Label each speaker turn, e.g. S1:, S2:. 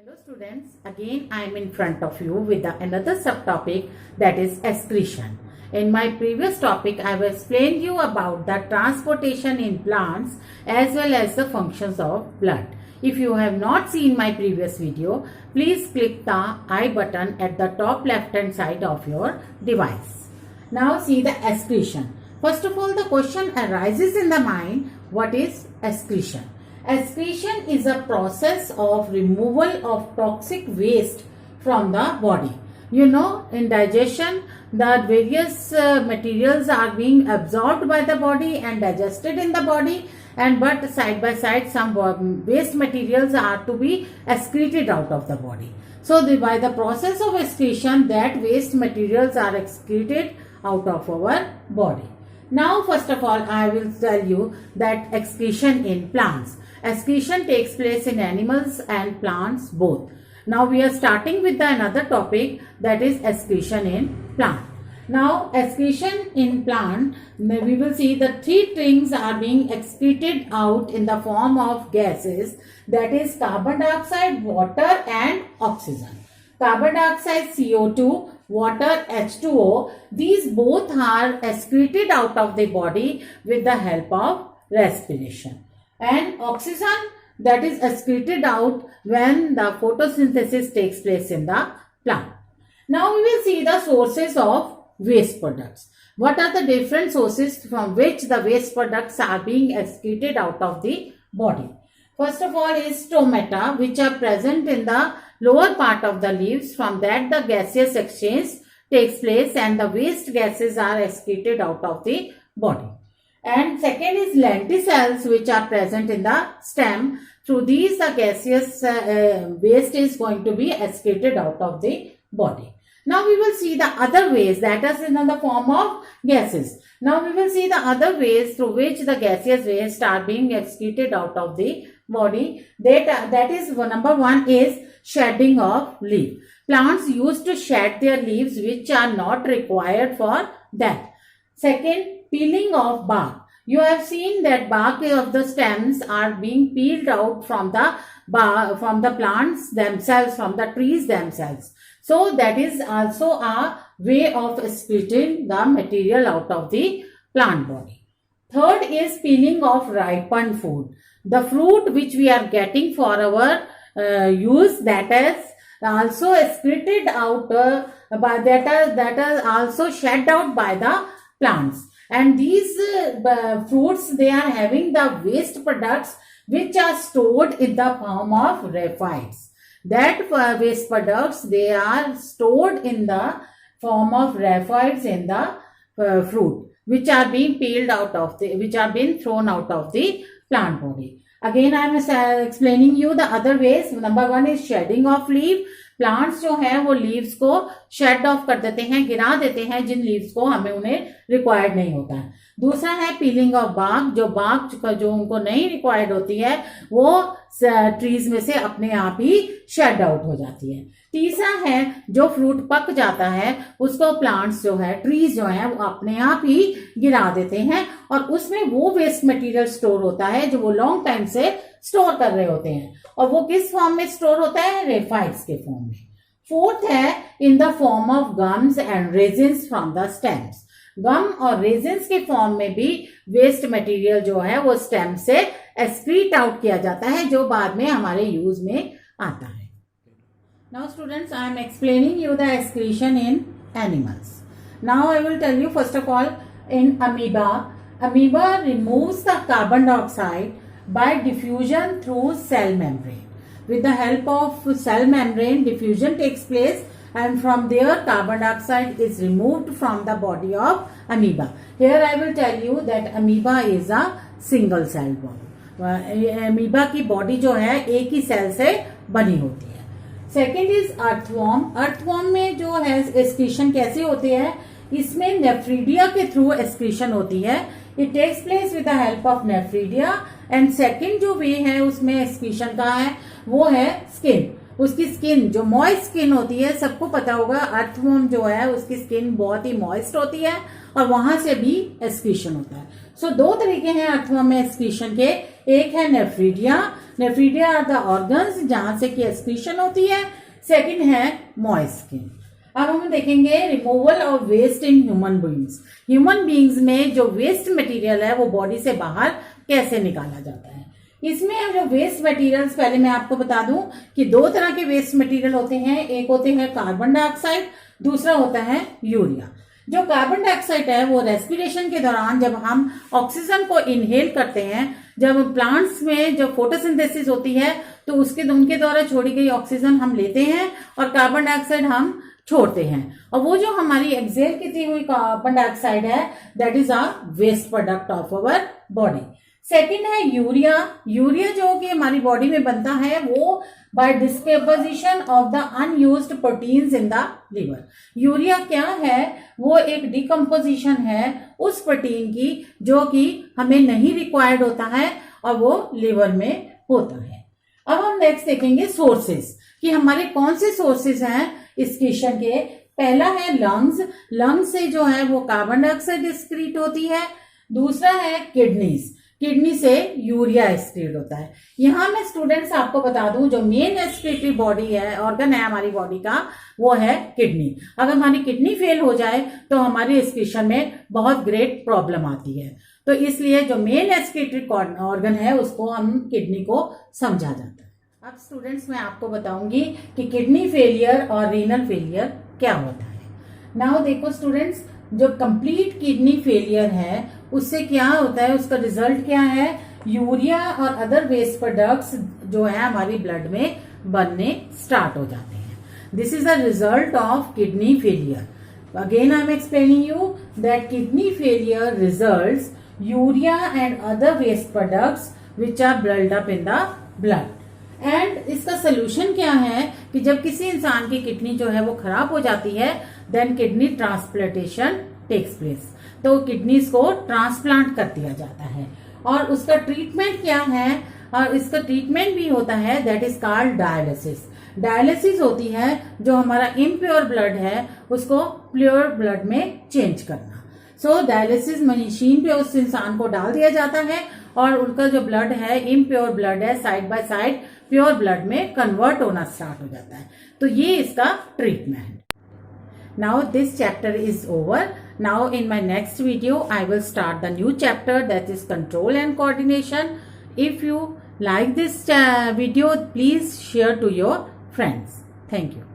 S1: Hello students, again I am in front of you with another subtopic, that is excretion. In my previous topic I have explained you about the transportation in plants as well as the functions of blood. If you have not seen my previous video, please click the I button at the top left hand side of your device. Now see the excretion. First of all, the question arises in the mind, what is excretion? Excretion is a process of removal of toxic waste from the body. You know, in digestion, the various materials are being absorbed by the body and digested in the body, and but side by side some waste materials are to be excreted out of the body. So by the process of excretion, that waste materials are excreted out of our body. Now first of all, I will tell you that excretion in plants. Excretion takes place in animals and plants both. Now we are starting with another topic, that is excretion in plant. Now excretion in plant, we will see the three things are being excreted out in the form of gases, that is carbon dioxide, water and oxygen. Carbon dioxide CO2, water H2O, these both are excreted out of the body with the help of respiration. And oxygen, that is excreted out when the photosynthesis takes place in the plant. Now we will see the sources of waste products. What are the different sources from which the waste products are being excreted out of the body? First of all is stomata, which are present in the lower part of the leaves. From that the gaseous exchange takes place and the waste gases are excreted out of the body. And second is lenticels, which are present in the stem. Through these the gaseous waste is going to be excreted out of the body. Now we will see the other ways, that is in the form of gases. Now we will see the other ways through which the gaseous waste are being excreted out of the body. That is number one is shedding of leaf. Plants used to shed their leaves which are not required for that. Second, peeling of bark. You have seen that bark of the stems are being peeled out from the plants themselves, from the trees themselves. So that is also a way of excreting the material out of the plant body. Third is peeling of ripened food. The fruit which we are getting for our use, that is also excreted out that are also shed out by the plants. And these fruits, they are having the waste products which are stored in the form of raphides. That waste products, they are stored in the form of raphides in the fruit, which are being peeled out of which are being thrown out of the plant body. Again I am explaining you the other ways. Number one is shedding of leaf. Plants जो हैं वो leaves को shade of कर देते हैं, गिरा देते हैं जिन लीव्स को हमें उन्हें रिक्वायर्ड नहीं होता है. दूसरा है पीलिंग ऑफ बार्क. जो बार्क जो उनको नहीं रिक्वायर्ड होती है वो ट्रीज में से अपने आप ही शेड आउट हो जाती है. तीसरा है जो फ्रूट पक जाता है उसको प्लांट्स जो है, ट्रीज जो है, वो अपने आप ही गिरा देते हैं और उसमें वो वेस्ट मटेरियल स्टोर होता है जो वो लॉन्ग टाइम से स्टोर कर रहे होते हैं. और वो किस फॉर्म में स्टोर होता है? रेफाइड्स के फॉर्म में. फोर्थ है in the form of gums and resins from the stems. Gum और रेजिन्स के फॉर्म में भी वेस्ट मटेरियल जो है वो स्टेम से एक्सक्रीट आउट किया जाता है, जो बाद में हमारे यूज में आता है. Now students, I am explaining you the excretion in animals. Now I will tell you first of all in amoeba. Amoeba removes the carbon dioxide by diffusion through cell membrane. With the help of cell membrane, diffusion takes place and from there carbon dioxide is removed from the body of amoeba. Here I will tell you that amoeba is a single cell body. Amoeba की body जो है एक ही cell से बनी होती है. Second is earthworm. Earthworm में जो है एक्सक्रीशन कैसे होती है? इसमें नेफ्रीडिया के थ्रू एक्सक्रीशन होती है. It takes place with the help of nephridia. And second जो वे है उसमें एक्सक्रीशन का है वो है स्किन. उसकी स्किन जो मॉइस्ट स्किन होती है, सबको पता होगा अर्थवॉर्म जो है उसकी स्किन बहुत ही मॉइस्ट होती है और वहां से भी एक्सक्रीशन होता है. सो दो तरीके हैं अर्थवॉर्म में एक्सक्रीशन के. एक है nephridia nephridia are the organs जहां से कि एक्सक्रीशन होती है। सेकंड है मॉइस्ट स्किन। अब हम देखेंगे removal of waste in human beings. Human beings में जो वेस्ट मटेरियल है वो बॉडी से बाहर कैसे निकाला जाता है। इसमें जो वेस्ट मटेरियल्स, पहले मैं आपको बता दूं कि दो तरह के वेस्ट मटेरियल होते हैं। एक होते हैं कार्बन डाइऑक्साइड, दूसरा होता है यूरिया। जो कार्बन डाइऑक्साइड है वो रेस्पिरेशन के दौरान जब हम ऑक्सीजन को इनहेल करते हैं, जब प्लांट्स में जब फोटोसिंथेसिस होती है तो उनके द्वारा छोड़ी गई ऑक्सीजन हम लेते हैं और कार्बन डाइऑक्साइड हम छोड़ते हैं। और वो जो हमारी एक्सेल की हुई कार्बन डाइऑक्साइड है that is a waste product of our body. Second है यूरिया। यूरिया जो कि हमारी बॉडी में बनता है वो by decomposition of the unused proteins in the liver. Urea क्या है? वो एक डिकम्पोजिशन है उस प्रोटीन की जो कि हमें नहीं रिक्वायर्ड होता है और वो लिवर में होता है। अब हम नेक्स्ट देखेंगे सोर्सेस कि हमारे कौन से सोर्सेस हैं एक्सक्रीशन के। पहला है लंग्स। लंग्स से जो है वो कार्बन डाइऑक्साइड एक्सक्रीट होती है। दूसरा है किडनीज। किडनी से यूरिया एक्सक्रीट होता है। यहां मैं स्टूडेंट्स आपको बता दूं जो मेन एक्सक्रीटरी बॉडी है, ऑर्गन है हमारी बॉडी का, वो है किडनी। अगर हमारी किडनी फेल हो जाए तो हमारी एक्सक्रीशन में बहुत ग्रेट प्रॉब्लम आती है। तो इसलिए जो मेन एक्सक्रीटरी ऑर्गन है उसको हम किडनी को समझा जाता है। अब स्टूडेंट्स मैं आपको बताऊंगी कि किडनी फेलियर और रीनल फेलियर क्या होता है। नाउ देखो स्टूडेंट्स, जो कंप्लीट किडनी फेलियर है उससे क्या होता है, उसका रिजल्ट क्या है? यूरिया और अदर वेस्ट प्रोडक्ट्स जो है हमारी ब्लड में बनने स्टार्ट हो जाते हैं। This is the result of kidney failure. Again I am explaining you that kidney failure results urea and other waste products which are build up in the blood. And इसका solution क्या है कि जब किसी इंसान की किडनी जो है वो खराब हो जाती है then kidney transplantation takes place. तो किडनीज को ट्रांसप्लांट कर दिया जाता है और उसका ट्रीटमेंट क्या है? और इसका ट्रीटमेंट भी होता है that is called dialysis. Dialysis होती है जो हमारा इम्प्योर ब्लड है उसको प्योर ब्लड में चेंज करना। सो डायलिसिस मशीन पे उस इंसान को डाल दिया जाता है और उनका जो ब्लड है, इम्प्योर ब्लड है, side by side pure blood में कन्वर्ट होना स्टार्ट हो जाता है। तो ये इसका treatment. Now this chapter is over. Now in my next video I will start the new chapter that is control and coordination. If you like this video, please share to your friends. Thank you.